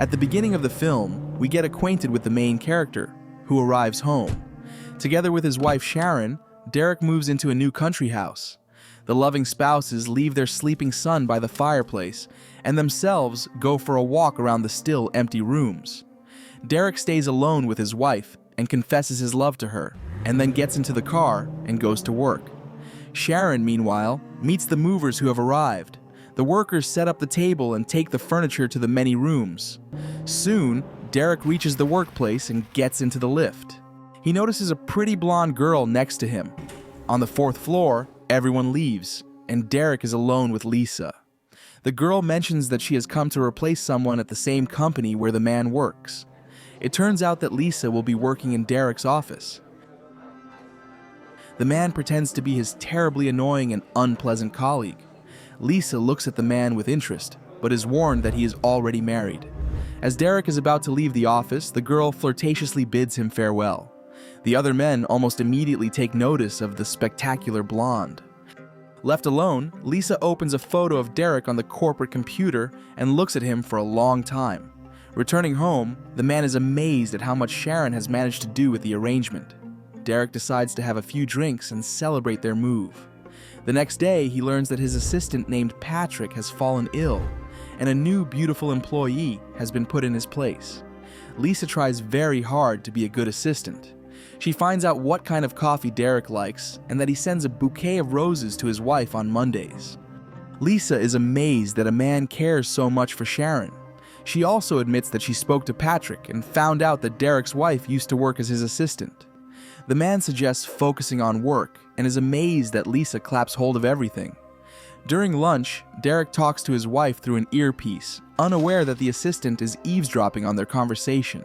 At the beginning of the film, we get acquainted with the main character, who arrives home. Together with his wife Sharon, Derek moves into a new country house. The loving spouses leave their sleeping son by the fireplace and themselves go for a walk around the still empty rooms. Derek stays alone with his wife and confesses his love to her, and then gets into the car and goes to work. Sharon, meanwhile, meets the movers who have arrived. The workers set up the table and take the furniture to the many rooms. Soon, Derek reaches the workplace and gets into the lift. He notices a pretty blonde girl next to him. On the 4th floor, everyone leaves, and Derek is alone with Lisa. The girl mentions that she has come to replace someone at the same company where the man works. It turns out that Lisa will be working in Derek's office. The man pretends to be his terribly annoying and unpleasant colleague. Lisa looks at the man with interest, but is warned that he is already married. As Derek is about to leave the office, the girl flirtatiously bids him farewell. The other men almost immediately take notice of the spectacular blonde. Left alone, Lisa opens a photo of Derek on the corporate computer and looks at him for a long time. Returning home, the man is amazed at how much Sharon has managed to do with the arrangement. Derek decides to have a few drinks and celebrate their move. The next day, he learns that his assistant named Patrick has fallen ill, and a new beautiful employee has been put in his place. Lisa tries very hard to be a good assistant. She finds out what kind of coffee Derek likes and that he sends a bouquet of roses to his wife on Mondays. Lisa is amazed that a man cares so much for Sharon. She also admits that she spoke to Patrick and found out that Derek's wife used to work as his assistant. The man suggests focusing on work and is amazed that Lisa claps hold of everything. During lunch, Derek talks to his wife through an earpiece, unaware that the assistant is eavesdropping on their conversation.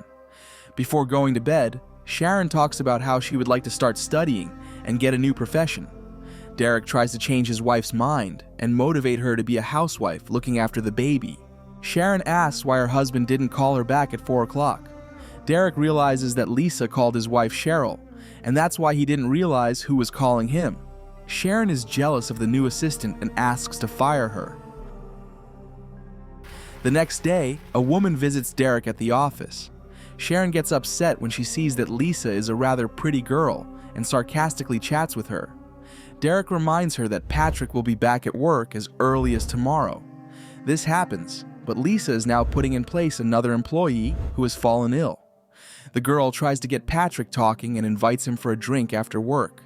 Before going to bed, Sharon talks about how she would like to start studying and get a new profession. Derek tries to change his wife's mind and motivate her to be a housewife looking after the baby. Sharon asks why her husband didn't call her back at 4 o'clock. Derek realizes that Lisa called his wife Cheryl, and that's why he didn't realize who was calling him. Sharon is jealous of the new assistant and asks to fire her. The next day, a woman visits Derek at the office. Sharon gets upset when she sees that Lisa is a rather pretty girl and sarcastically chats with her. Derek reminds her that Patrick will be back at work as early as tomorrow. This happens, but Lisa is now putting in place another employee who has fallen ill. The girl tries to get Patrick talking and invites him for a drink after work.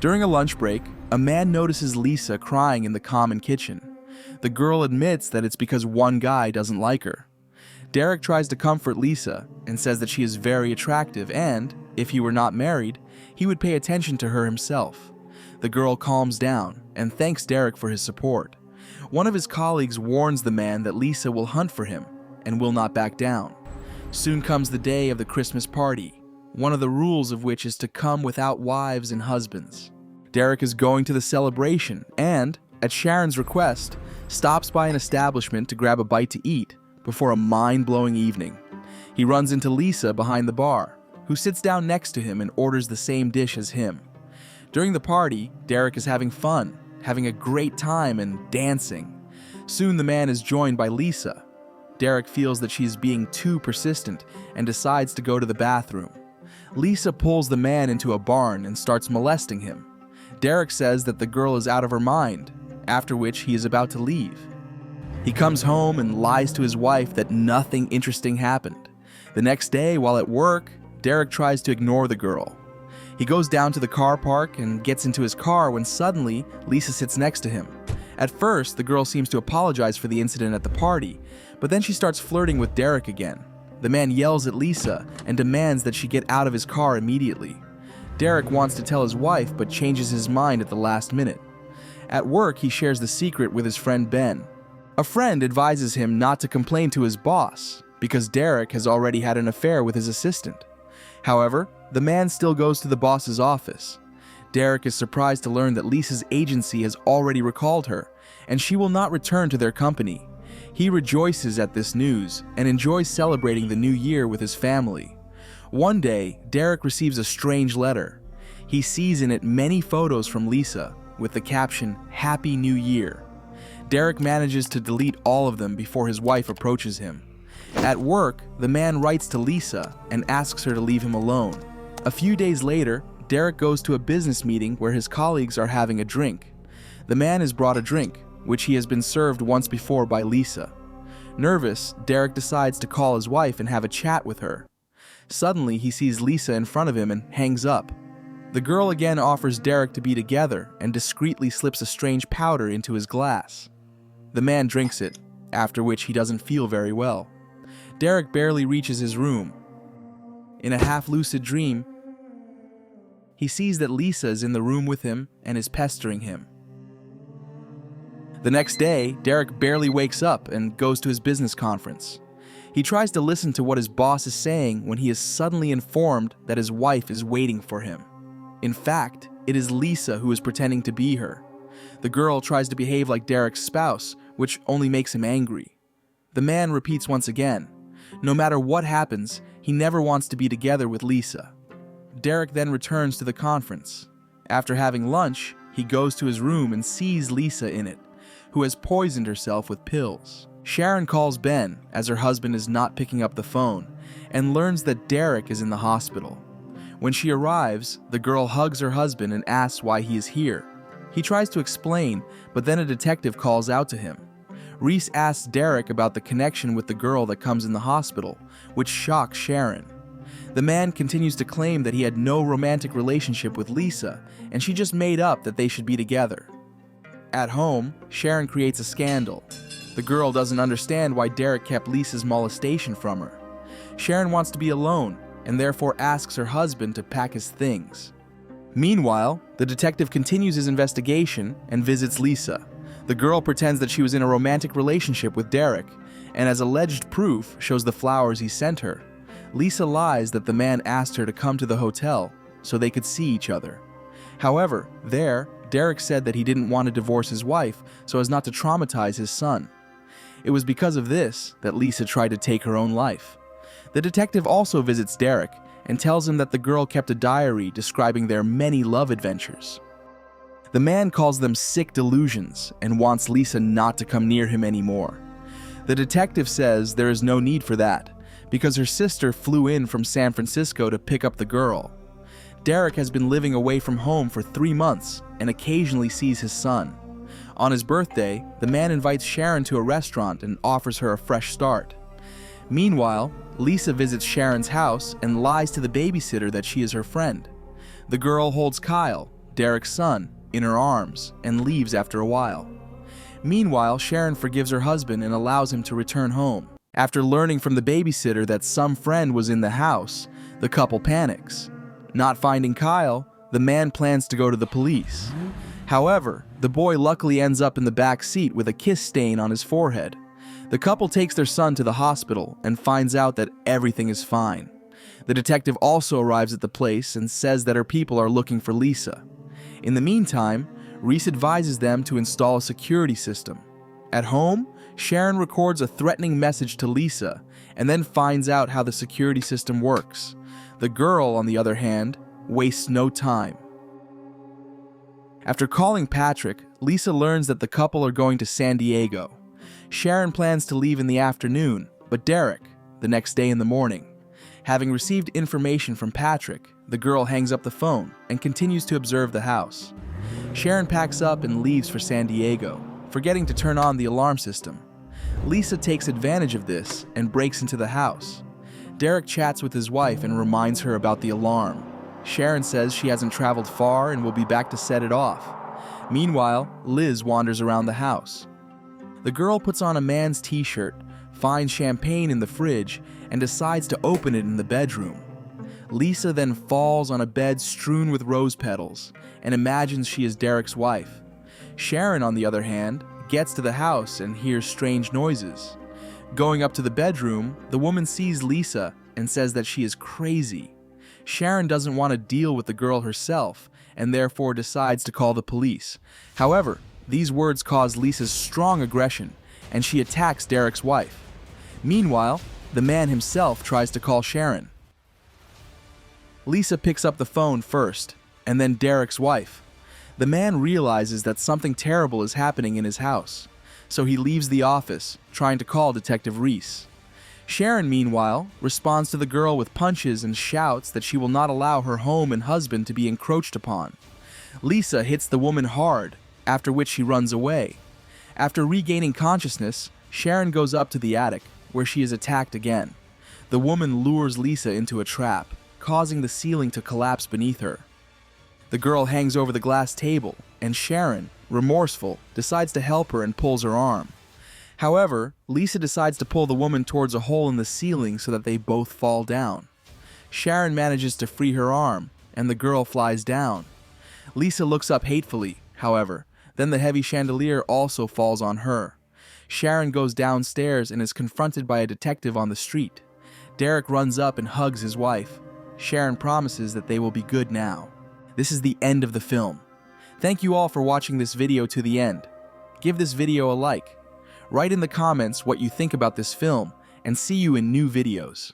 During a lunch break, a man notices Lisa crying in the common kitchen. The girl admits that it's because one guy doesn't like her. Derek tries to comfort Lisa and says that she is very attractive and, if he were not married, he would pay attention to her himself. The girl calms down and thanks Derek for his support. One of his colleagues warns the man that Lisa will hunt for him and will not back down. Soon comes the day of the Christmas party, one of the rules of which is to come without wives and husbands. Derek is going to the celebration and, at Sharon's request, stops by an establishment to grab a bite to eat before a mind-blowing evening. He runs into Lisa behind the bar, who sits down next to him and orders the same dish as him. During the party, Derek is having fun, having a great time and dancing. Soon the man is joined by Lisa. Derek feels that she is being too persistent and decides to go to the bathroom. Lisa pulls the man into a barn and starts molesting him. Derek says that the girl is out of her mind, after which he is about to leave. He comes home and lies to his wife that nothing interesting happened. The next day, while at work, Derek tries to ignore the girl. He goes down to the car park and gets into his car when suddenly Lisa sits next to him. At first, the girl seems to apologize for the incident at the party, but then she starts flirting with Derek again. The man yells at Lisa and demands that she get out of his car immediately. Derek wants to tell his wife but changes his mind at the last minute. At work, he shares the secret with his friend Ben. A friend advises him not to complain to his boss because Derek has already had an affair with his assistant. However, the man still goes to the boss's office. Derek is surprised to learn that Lisa's agency has already recalled her, and she will not return to their company. He rejoices at this news and enjoys celebrating the new year with his family. One day, Derek receives a strange letter. He sees in it many photos from Lisa with the caption, "Happy New Year." Derek manages to delete all of them before his wife approaches him. At work, the man writes to Lisa and asks her to leave him alone. A few days later, Derek goes to a business meeting where his colleagues are having a drink. The man is brought a drink, which he has been served once before by Lisa. Nervous, Derek decides to call his wife and have a chat with her. Suddenly, he sees Lisa in front of him and hangs up. The girl again offers Derek to be together and discreetly slips a strange powder into his glass. The man drinks it, after which he doesn't feel very well. Derek barely reaches his room. In a half-lucid dream, he sees that Lisa is in the room with him and is pestering him. The next day, Derek barely wakes up and goes to his business conference. He tries to listen to what his boss is saying when he is suddenly informed that his wife is waiting for him. In fact, it is Lisa who is pretending to be her. The girl tries to behave like Derek's spouse, which only makes him angry. The man repeats once again. No matter what happens, he never wants to be together with Lisa. Derek then returns to the conference. After having lunch, he goes to his room and sees Lisa in it, who has poisoned herself with pills. Sharon calls Ben, as her husband is not picking up the phone, and learns that Derek is in the hospital. When she arrives, the girl hugs her husband and asks why he is here. He tries to explain, but then a detective calls out to him. Reese asks Derek about the connection with the girl that comes in the hospital, which shocks Sharon. The man continues to claim that he had no romantic relationship with Lisa, and she just made up that they should be together. At home, Sharon creates a scandal. The girl doesn't understand why Derek kept Lisa's molestation from her. Sharon wants to be alone, and therefore asks her husband to pack his things. Meanwhile, the detective continues his investigation and visits Lisa. The girl pretends that she was in a romantic relationship with Derek, and as alleged proof shows the flowers he sent her. Lisa lies that the man asked her to come to the hotel so they could see each other. However, there, Derek said that he didn't want to divorce his wife so as not to traumatize his son. It was because of this that Lisa tried to take her own life. The detective also visits Derek and tells him that the girl kept a diary describing their many love adventures. The man calls them sick delusions and wants Lisa not to come near him anymore. The detective says there is no need for that, because her sister flew in from San Francisco to pick up the girl. Derek has been living away from home for 3 months and occasionally sees his son. On his birthday, the man invites Sharon to a restaurant and offers her a fresh start. Meanwhile, Lisa visits Sharon's house and lies to the babysitter that she is her friend. The girl holds Kyle, Derek's son, in her arms and leaves after a while. Meanwhile, Sharon forgives her husband and allows him to return home. After learning from the babysitter that some friend was in the house, the couple panics. Not finding Kyle, the man plans to go to the police. However, the boy luckily ends up in the back seat with a kiss stain on his forehead. The couple takes their son to the hospital and finds out that everything is fine. The detective also arrives at the place and says that her people are looking for Lisa. In the meantime, Reese advises them to install a security system. At home, Sharon records a threatening message to Lisa and then finds out how the security system works. The girl, on the other hand, wastes no time. After calling Patrick, Lisa learns that the couple are going to San Diego. Sharon plans to leave in the afternoon, but Derek, the next day in the morning. Having received information from Patrick, the girl hangs up the phone and continues to observe the house. Sharon packs up and leaves for San Diego, forgetting to turn on the alarm system. Lisa takes advantage of this and breaks into the house. Derek chats with his wife and reminds her about the alarm. Sharon says she hasn't traveled far and will be back to set it off. Meanwhile, Liz wanders around the house. The girl puts on a man's t-shirt, finds champagne in the fridge, and decides to open it in the bedroom. Lisa then falls on a bed strewn with rose petals and imagines she is Derek's wife. Sharon, on the other hand, gets to the house and hears strange noises. Going up to the bedroom, the woman sees Lisa and says that she is crazy. Sharon doesn't want to deal with the girl herself and therefore decides to call the police. However, these words cause Lisa's strong aggression and she attacks Derek's wife. Meanwhile, the man himself tries to call Sharon. Lisa picks up the phone first, and then Derek's wife. The man realizes that something terrible is happening in his house, so he leaves the office, trying to call Detective Reese. Sharon, meanwhile, responds to the girl with punches and shouts that she will not allow her home and husband to be encroached upon. Lisa hits the woman hard, after which she runs away. After regaining consciousness, Sharon goes up to the attic, where she is attacked again. The woman lures Lisa into a trap, causing the ceiling to collapse beneath her. The girl hangs over the glass table, and Sharon, remorseful, decides to help her and pulls her arm. However, Lisa decides to pull the woman towards a hole in the ceiling so that they both fall down. Sharon manages to free her arm, and the girl flies down. Lisa looks up hatefully, however, then the heavy chandelier also falls on her. Sharon goes downstairs and is confronted by a detective on the street. Derek runs up and hugs his wife. Sharon promises that they will be good now. This is the end of the film. Thank you all for watching this video to the end. Give this video a like. Write in the comments what you think about this film, and see you in new videos.